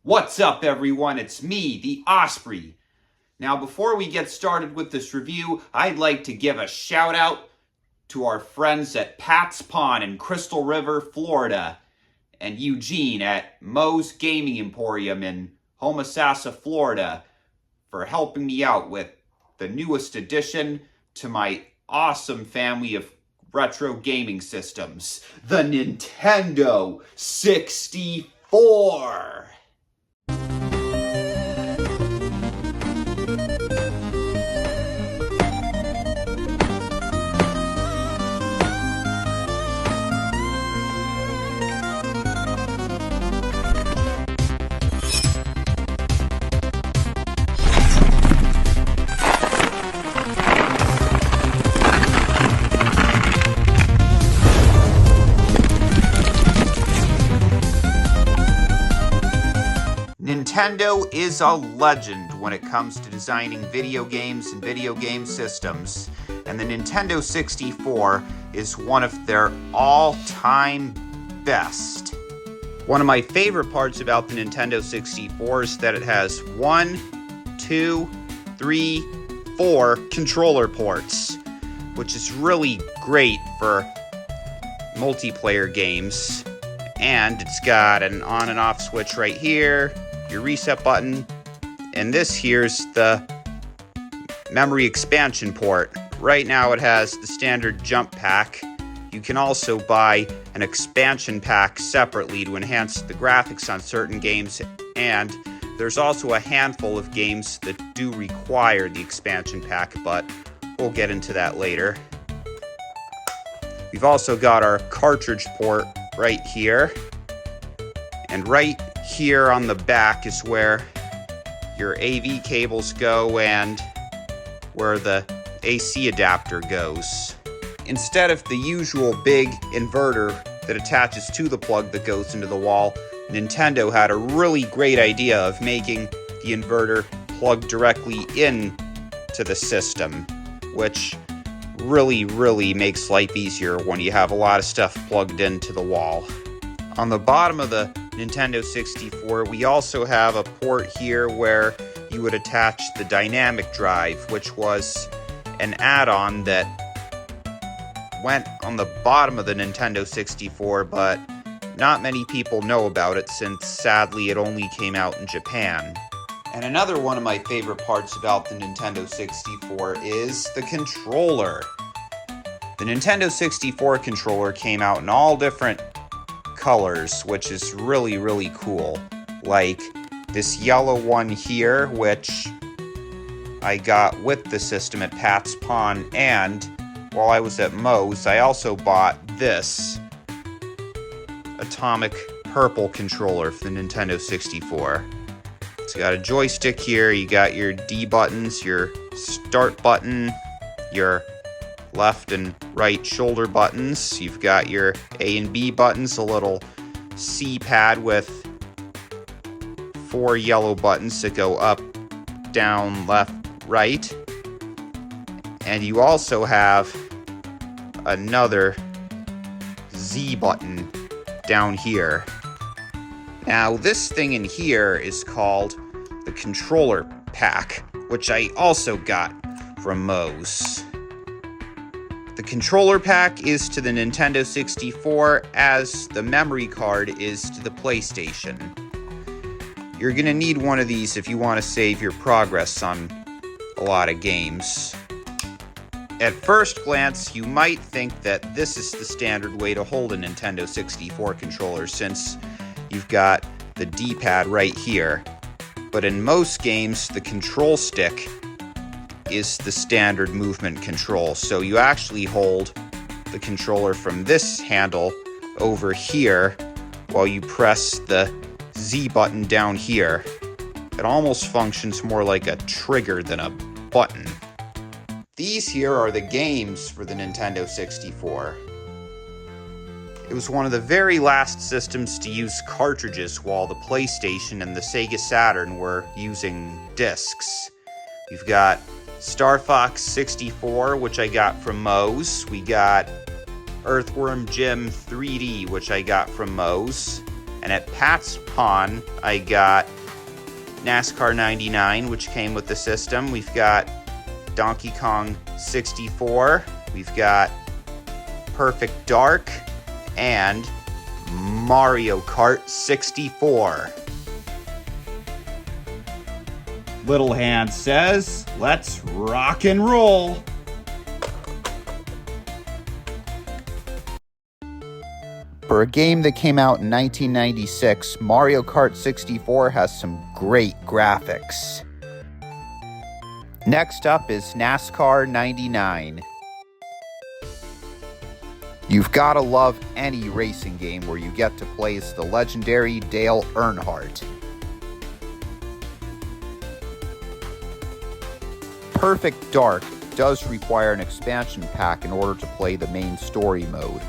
What's up, everyone? It's me, the Osprey. Now, before we get started with this review, I'd like to give a shout out to our friends at Pat's Pond in Crystal River, Florida, and Eugene at Moe's Gaming Emporium in Homosassa, Florida, for helping me out with the newest addition to my awesome family of retro gaming systems, the Nintendo 64. Nintendo is a legend when it comes to designing video games and video game systems, and the Nintendo 64 is one of their all-time best. One of my favorite parts about the Nintendo 64 is that it has 1, 2, 3, 4 controller ports, which is really great for multiplayer games. And it's got an on and off switch right here, your reset button, and this here's the memory expansion port. Right now it has the standard jump pack. You can also buy an expansion pack separately to enhance the graphics on certain games, and there's also a handful of games that do require the expansion pack, but we'll get into that later. We've also got our cartridge port right here, and right here on the back is where your AV cables go and where the AC adapter goes. Instead of the usual big inverter that attaches to the plug that goes into the wall, Nintendo had a really great idea of making the inverter plug directly in to the system, which really makes life easier when you have a lot of stuff plugged into the wall. On the bottom of the Nintendo 64, we also have a port here where you would attach the dynamic drive, which was an add-on that went on the bottom of the Nintendo 64, but not many people know about it since sadly it only came out in Japan. And another one of my favorite parts about the Nintendo 64 is the controller. The Nintendo 64 controller came out in all different colors, which is really cool. Like this yellow one here, which I got with the system at Pat's Pond, and while I was at Moe's, I also bought this atomic purple controller for the Nintendo 64. It's got a joystick here, you got your D buttons, your start button, your left and right shoulder buttons. You've got your A and B buttons, a little C pad with 4 yellow buttons that go up, down, left, right. And you also have another Z button down here. Now, this thing in here is called the controller pack, which I also got from Moe's. The controller pack is to the Nintendo 64 as the memory card is to the PlayStation. You're going to need one of these if you want to save your progress on a lot of games. At first glance, you might think that this is the standard way to hold a Nintendo 64 controller since you've got the D-pad right here. But in most games, the control stick is the standard movement control. So you actually hold the controller from this handle over here while you press the Z button down here. It almost functions more like a trigger than a button. These here are the games for the Nintendo 64. It was one of the very last systems to use cartridges while the PlayStation and the Sega Saturn were using discs. We've got Starfox 64, which I got from Moe's. We got Earthworm Jim 3D, which I got from Moe's. And at Pat's Pawn, I got NASCAR 99, which came with the system. We've got Donkey Kong 64. We've got Perfect Dark and Mario Kart 64. Little Hand says, let's rock and roll. For a game that came out in 1996, Mario Kart 64 has some great graphics. Next up is NASCAR 99. You've got to love any racing game where you get to play as the legendary Dale Earnhardt. Perfect Dark does require an expansion pack in order to play the main story mode.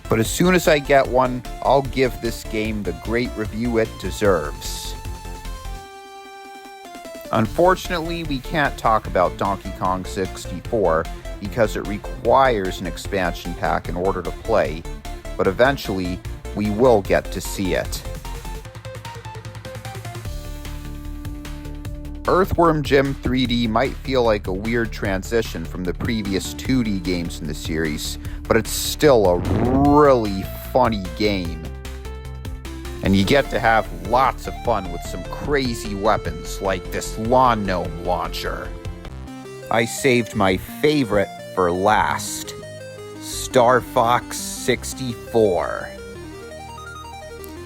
But as soon as I get one, I'll give this game the great review it deserves. Unfortunately, we can't talk about Donkey Kong 64 because it requires an expansion pack in order to play, but eventually we will get to see it. Earthworm Jim 3D might feel like a weird transition from the previous 2D games in the series, but it's still a really funny game. And you get to have lots of fun with some crazy weapons like this lawn gnome launcher. I saved my favorite for last, Starfox 64.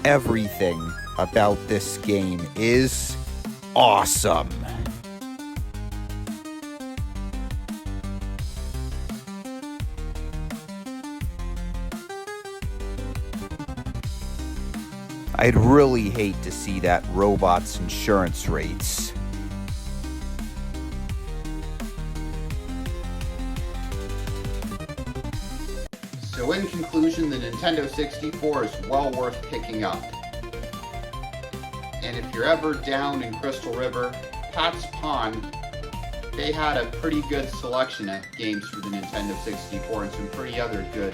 Everything about this game is awesome. I'd really hate to see that robot's insurance rates. So in conclusion, the Nintendo 64 is well worth picking up. And if you're ever down in Crystal River, Pat's Pawn, they had a pretty good selection of games for the Nintendo 64 and some pretty other good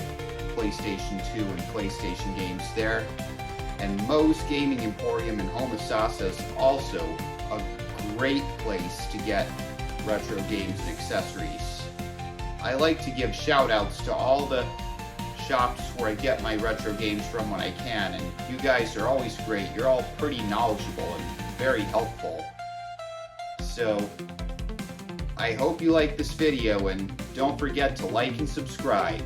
PlayStation 2 and PlayStation games there. And Moe's Gaming Emporium in Homosassa is also a great place to get retro games and accessories. I like to give shout outs to all the shops where I get my retro games from when I can, and you guys are always great. You're all pretty knowledgeable and very helpful. So I hope you like this video, and don't forget to like and subscribe.